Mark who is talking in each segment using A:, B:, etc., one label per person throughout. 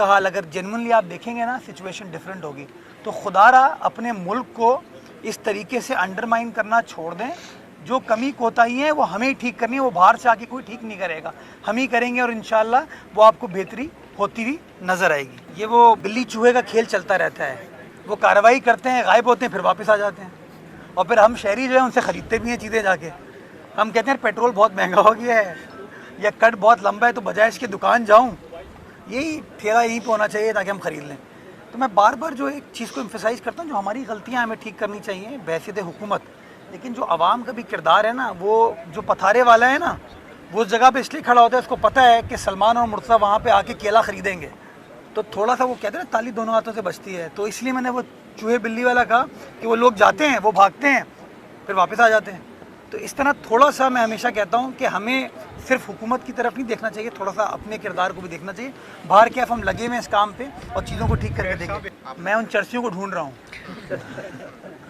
A: का हाल अगर जेन्युइनली आप देखेंगे ना, सिचुएशन डिफरेंट होगी। तो खुदारा अपने मुल्क को इस तरीके से अंडरमाइन करना छोड़ दें। जो कमी कोताही है वो हमें ही ठीक करनी है, वो बाहर से आके कोई ठीक नहीं करेगा, हम ही करेंगे और इंशाल्लाह वो आपको बेहतरी होती हुई नज़र आएगी। ये वो बिल्ली चूहे का खेल चलता रहता है, वो कार्रवाई करते हैं, गायब होते हैं, फिर वापस आ जाते हैं और फिर हम शहरी जो है उनसे ख़रीदते भी हैं चीज़ें जाके। हम कहते हैं पेट्रोल बहुत महंगा हो गया है या कट बहुत लंबा है, तो बजाय इसके दुकान जाऊँ, यही ठेला यहीं पे होना चाहिए ताकि हम ख़रीद लें। तो मैं बार बार जो एक चीज़ को एम्फेसाइज़ करता हूँ, जो हमारी गलतियाँ हमें ठीक करनी चाहिए बहसीत हुकूमत, लेकिन जो आवाम का भी किरदार है ना, वो जो पथारे वाला है ना, वो उस जगह पे इसलिए खड़ा होता है, उसको पता है कि सलमान और मुर्तज़ा वहाँ पे आके केला ख़रीदेंगे, तो थोड़ा सा वो कहते हैं ना ताली दोनों हाथों से बचती है। तो इसलिए मैंने वो चूहे बिल्ली वाला कहा कि वो लोग जाते हैं, वो भागते हैं, फिर वापस आ जाते हैं। तो इस तरह थोड़ा सा मैं हमेशा कहता हूँ कि हमें सिर्फ हुकूमत की तरफ नहीं देखना चाहिए, थोड़ा सा अपने किरदार को भी देखना चाहिए। बाहर क्या हम लगे हुए हैं इस काम पे और चीज़ों को ठीक करके देंगे। मैं उन चर्सियों को ढूंढ रहा हूँ।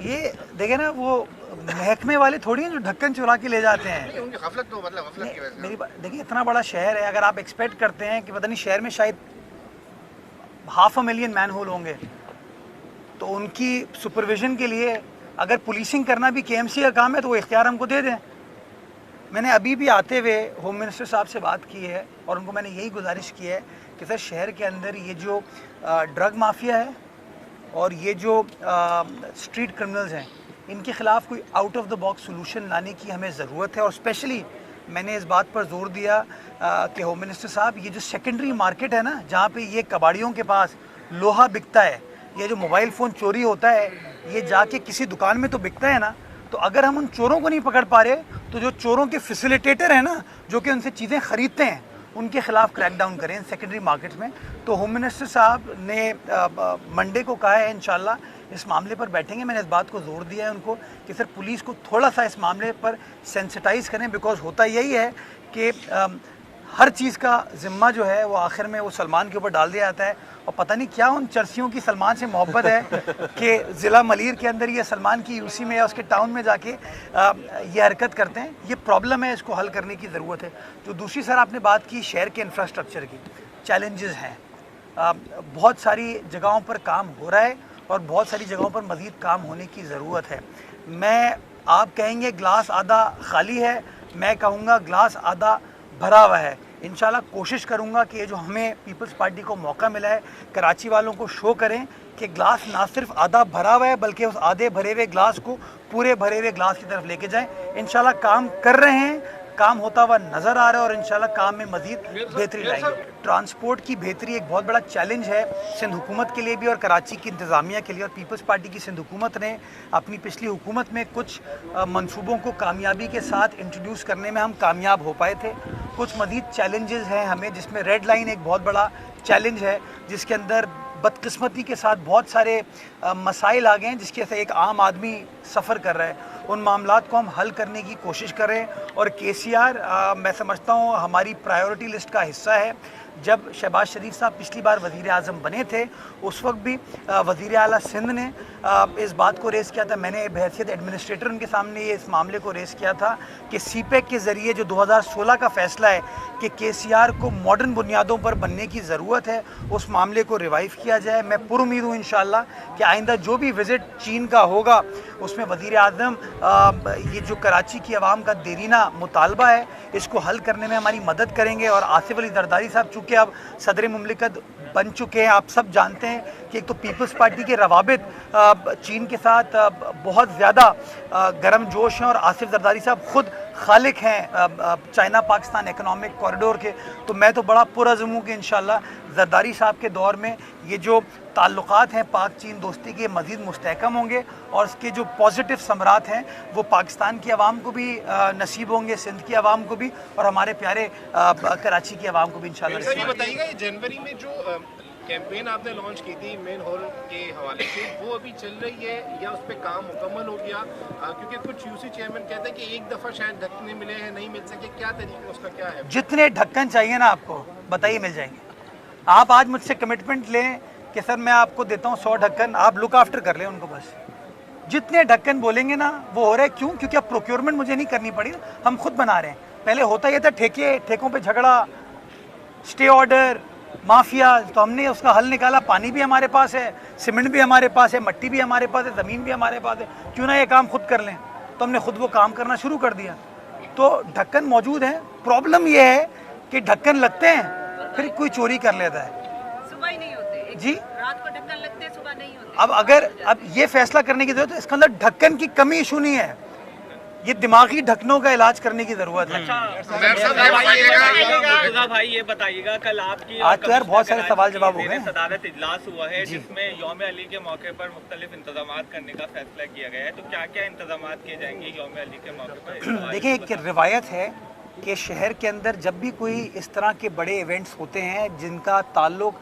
A: ये देखे ना, वो महकमे वाले थोड़ी हैं जो ढक्कन चुरा के ले जाते हैं।
B: उनकी गफलत तो मतलब गफलत की वजह से।
A: मेरी बात देखिए, इतना बड़ा शहर है, अगर आप एक्सपेक्ट करते हैं कि पता नहीं शहर में शायद 500,000 मैन होल होंगे, तो उनकी सुपरविजन के लिए अगर पुलिसिंग करना भी केएमसी का काम है तो वो इख्तियार हमको दे दें। मैंने अभी भी आते हुए होम मिनिस्टर साहब से बात की है और उनको मैंने यही गुजारिश की है कि सर शहर के अंदर ये जो ड्रग माफिया है और ये जो स्ट्रीट क्रिमिनल्स हैं, इनके ख़िलाफ़ कोई out of the box solution लाने की हमें ज़रूरत है। और स्पेशली मैंने इस बात पर जोर दिया कि होम मिनिस्टर साहब, ये जो सेकेंडरी मार्केट है ना, जहाँ पे ये कबाड़ियों के पास लोहा बिकता है, ये जो मोबाइल फ़ोन चोरी होता है, ये जाके किसी दुकान में तो बिकता है ना, तो अगर हम उन चोरों को नहीं पकड़ पा रहे तो जो चोरों के फैसिलिटेटर हैं ना, जो कि उनसे चीज़ें ख़रीदते हैं, उनके ख़िलाफ़ क्रैकडाउन करें सेकेंडरी मार्केट्स में। तो होम मिनिस्टर साहब ने मंडे को कहा है इंशाल्लाह इस मामले पर बैठेंगे। मैंने इस बात को ज़ोर दिया है उनको कि सर पुलिस को थोड़ा सा इस मामले पर सेंसिटाइज़ करें, बिकॉज होता यही है कि हर चीज़ का ज़िम्मा जो है वो आखिर में वो सलमान के ऊपर डाल दिया जाता है। और पता नहीं क्या उन चर्सियों की सलमान से मोहब्बत है कि ज़िला मलीर के अंदर ये सलमान की यूसी में या उसके टाउन में जाके ये हरकत करते हैं। ये प्रॉब्लम है, इसको हल करने की ज़रूरत है। जो दूसरी सर आपने बात की शहर के इंफ्रास्ट्रक्चर की, चैलेंजेस हैं, बहुत सारी जगहों पर काम हो रहा है और बहुत सारी जगहों पर मज़ीद काम होने की ज़रूरत है। आप कहेंगे ग्लास आधा खाली है, मैं कहूँगा ग्लास आधा भरा हुआ है। इंशाल्लाह कोशिश करूँगा कि ये जो हमें पीपल्स पार्टी को मौका मिला है, कराची वालों को शो करें कि ग्लास ना सिर्फ आधा भरा हुआ है बल्कि उस आधे भरे हुए ग्लास को पूरे भरे हुए ग्लास की तरफ लेके जाएं। इंशाल्लाह काम कर रहे हैं, काम होता हुआ नज़र आ रहा है और इंशाल्लाह काम में मज़ीद बेहतरी लाएंगे। ट्रांसपोर्ट की बेहतरी एक बहुत बड़ा चैलेंज है सिंध हुकूमत के लिए भी और कराची की इंतज़ामिया के लिए। और पीपल्स पार्टी की सिंध हुकूमत ने अपनी पिछली हुकूमत में कुछ मंसूबों को कामयाबी के साथ इंट्रोड्यूस करने में हम कामयाब हो पाए थे। कुछ मज़ीद चैलेंजेस हैं हमें, जिसमें रेड लाइन एक बहुत बड़ा चैलेंज है, जिसके अंदर बदकिस्मती के साथ बहुत सारे मसाइल आ गए हैं जिसके से एक आम आदमी सफ़र कर रहा है। उन मामलात को हम हल करने की कोशिश करें। और केसीआर मैं समझता हूँ हमारी प्रायोरिटी लिस्ट का हिस्सा है। जब शहबाज शरीफ साहब पिछली बार वज़ीर आज़म बने थे, उस वक्त भी वज़ीर आला सिंध ने इस बात को रेज़ किया था। मैंने बहैसियत एडमिनिस्ट्रेटर उनके सामने ये इस मामले को रेज़ किया था कि सीपेक के ज़रिए जो 2016 का फ़ैसला है कि केसीआर को मॉडर्न बुनियादों पर बनने की ज़रूरत है, उस मामले को रिवाइव किया जाए। मैं पुरुमीद हूँ इंशाल्लाह कि आइंदा जो भी विज़िट चीन का होगा उसमें वज़ीर आज़म ये जो कराची की आवाम का देरीना मुतालबा है, इसको हल करने में हमारी मदद करेंगे। और आसिफ अली जरदारी साहब चूँकि अब सदर मुमलिकत बन चुके हैं, आप सब जानते हैं कि एक तो पीपल्स पार्टी के रवाबित चीन के साथ बहुत ज़्यादा गर्म जोश हैं और आसिफ जरदारी साहब ख़ुद खालिक हैं चाइना पाकिस्तान इकनॉमिक कॉरिडोर के। तो मैं तो बड़ा पुरज़्म हूँ कि इंशाल्लाह जरदारी साहब के दौर में ये जो ताल्लुकात हैं पाक चीन दोस्ती के मज़ीद मुस्तहकम होंगे और इसके जो पॉजिटिव समरात हैं वो पाकिस्तान की आवाम को भी नसीब होंगे, सिंध की आवाम को भी और हमारे प्यारे कराची की आवाम को भी इंशाल्लाह।
B: सर ये बताइएगा, ये जनवरी में जो कैंपेन आपने लॉन्च की थी मेन हॉल के हवाले से, वो अभी चल रही है या उस पर काम मुकम्मल हो गया? क्योंकि कुछ यूसी चेयरमैन कहते हैं कि एक दफ़ा शायद ढक्कन मिले हैं, नहीं मिल सके, क्या तरीका उसका क्या है?
A: जितने ढक्कन चाहिए ना आपको बताइए, मिल जाएंगे। आप आज मुझसे कमिटमेंट लें कि सर मैं आपको देता हूँ 100 ढक्कन, आप लुक आफ्टर कर लें उनको। बस जितने ढक्कन बोलेंगे ना वो हो रहा है। क्यों? क्योंकि अब प्रोक्योरमेंट मुझे नहीं करनी पड़ी, हम खुद बना रहे हैं। पहले होता यह था ठेकों पे झगड़ा, स्टे ऑर्डर, माफिया, तो हमने उसका हल निकाला। पानी भी हमारे पास है, सीमेंट भी हमारे पास है, मट्टी भी हमारे पास है, ज़मीन भी हमारे पास है, क्यों ना ये काम खुद कर लें। तो हमने खुद वो काम करना शुरू कर दिया। तो ढक्कन मौजूद है। प्रॉब्लम ये है कि ढक्कन लगते हैं फिर कोई चोरी कर लेता है।
C: सुबह ही नहीं होते
A: जी,
C: रात को ढक्कन लगते हैं, सुबह नहीं होते।
A: अब ये फैसला करने की जरूरत है, इसके अंदर ढक्कन की कमी इशू नहीं है, ये दिमागी ढक्कनों का इलाज करने की जरूरत है।
D: मुर्तजा भाई ये बताइएगा, कल आपकी
A: आज तो यार बहुत सारे सवाल जवाब हो गए।
D: सदारत इजलास हुआ है जिसमें यौम अली के मौके पर मुख्तलिफ इंतजाम करने का फैसला किया गया है, तो क्या क्या इंतजाम किए जाएंगे यौम अली के मौके पर?
A: देखिए, एक रिवायत है कि शहर के अंदर जब भी कोई इस तरह के बड़े इवेंट्स होते हैं जिनका ताल्लुक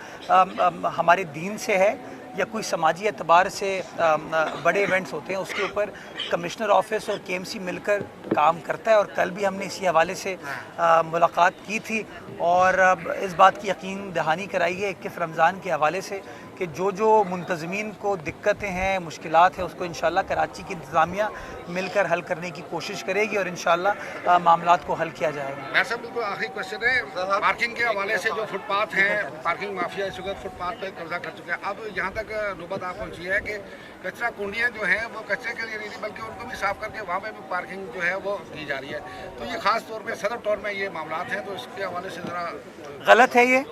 A: हमारे दीन से है या कोई समाजी एतबार से बड़े इवेंट्स होते हैं, उसके ऊपर कमिश्नर ऑफिस और केएमसी मिलकर काम करता है। और कल भी हमने इसी हवाले से मुलाकात की थी और इस बात की यकीन दहानी कराई है 21 रमज़ान के हवाले से कि जो मुंतज़मीन को दिक्कतें हैं, मुश्किलात है, उसको इंशाल्लाह कराची की इंतज़ामिया मिलकर हल करने की कोशिश करेगी और इंशाल्लाह मामलात को हल किया जाएगा।
E: मैं सब बिल्कुल आखिरी क्वेश्चन है, पार्किंग के हवाले से जो फुटपाथ हैं, पार्किंग माफिया इस वक्त फुटपाथ पे कब्जा कर चुके हैं। अब यहाँ तक नौबत आ पहुँची है कि कचरा कुंडियाँ जो हैं वो कचरे के लिए नहीं बल्कि उनको भी साफ करके वहाँ पे भी पार्किंग जो है वो की जा रही है। तो ये खास तौर पे सदर टाउन में ये मामलात हैं, तो इसके हवाले से ज़रा
A: गलत है ये।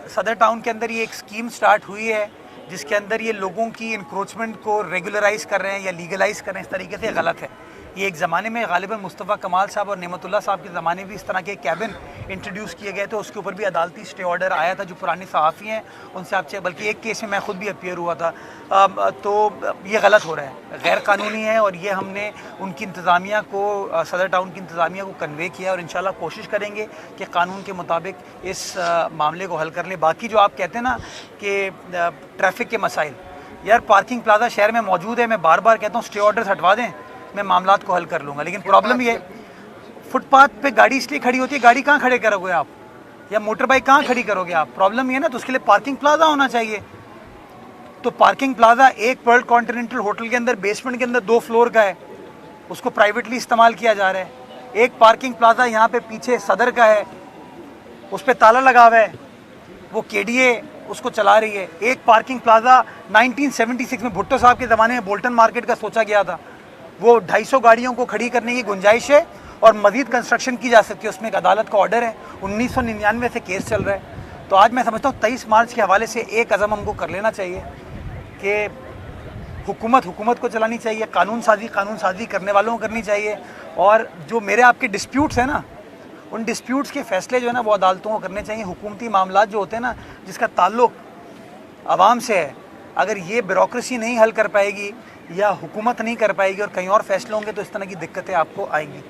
A: सदर टाउन के अंदर ये एक स्कीम स्टार्ट हुई है जिसके अंदर ये लोगों की इंक्रोचमेंट को रेगुलराइज कर रहे हैं या लीगलाइज कर रहे हैं, इस तरीके से गलत है। ये एक ज़माने में गालिबन मुस्तफ़ा कमाल साहब और नेमतुल्लाह साहब के ज़माने भी इस तरह के कैबिन इंट्रोड्यूस किए गए थे, उसके ऊपर भी अदालती स्टे ऑर्डर आया था। जो पुराने सहाफ़ी हैं उनसे आप बल्कि एक केस में मैं खुद भी अपीयर हुआ था। तो ये गलत हो रहा है, गैर कानूनी है और ये हमने उनकी इंतज़ामिया को, सदर टाउन की इंतज़ामिया को कन्वे किया और इंशाल्लाह कोशिश करेंगे कि कानून के मुताबिक इस मामले को हल कर लें। बाकी जो आप कहते हैं ना कि ट्रैफिक के मसाइल, यार पार्किंग प्लाजा शहर में मौजूद है, मैं बार बार कहता हूँ स्टे ऑर्डर हटवा दें, मैं मामलात को हल कर लूँगा। लेकिन प्रॉब्लम ये है, फुटपाथ पे गाड़ी इसलिए खड़ी होती है, गाड़ी कहाँ खड़े करोगे आप, या मोटर बाइक कहाँ खड़ी करोगे आप? प्रॉब्लम ये है ना, तो उसके लिए पार्किंग प्लाजा होना चाहिए। तो पार्किंग प्लाजा एक पर्ल कॉन्टिनेंटल होटल के अंदर बेसमेंट के अंदर 2 फ्लोर का है, उसको प्राइवेटली इस्तेमाल किया जा रहा है। एक पार्किंग प्लाजा यहाँ पे पीछे सदर का है, उस पर ताला लगा हुआ है, वो केडीए उसको चला रही है। एक पार्किंग प्लाजा 1976 में भुट्टो साहब के ज़माने में बोल्टन मार्केट का सोचा गया था, वो 250 गाड़ियों को खड़ी करने की गुंजाइश है और मज़ीद कंस्ट्रक्शन की जा सकती है, उसमें एक अदालत का ऑर्डर है, 1999 से केस चल रहा है। तो आज मैं समझता हूँ 23 मार्च के हवाले से एक अज़म हमको कर लेना चाहिए कि हुकूमत को चलानी चाहिए, कानून साजी करने वालों को करनी चाहिए, और जो मेरे आपके डिस्प्यूट्स हैं ना, उन डिस्प्यूट्स के फैसले जो है ना वो अदालतों को करने चाहिए। हुकूमती मामलात जो होते हैं ना, जिसका ताल्लुक आवाम से है, अगर ये ब्यूरोक्रेसी नहीं हल कर पाएगी या हुकूमत नहीं कर पाएगी और कहीं और फैसले होंगे तो इस तरह की दिक्कतें आपको आएंगी।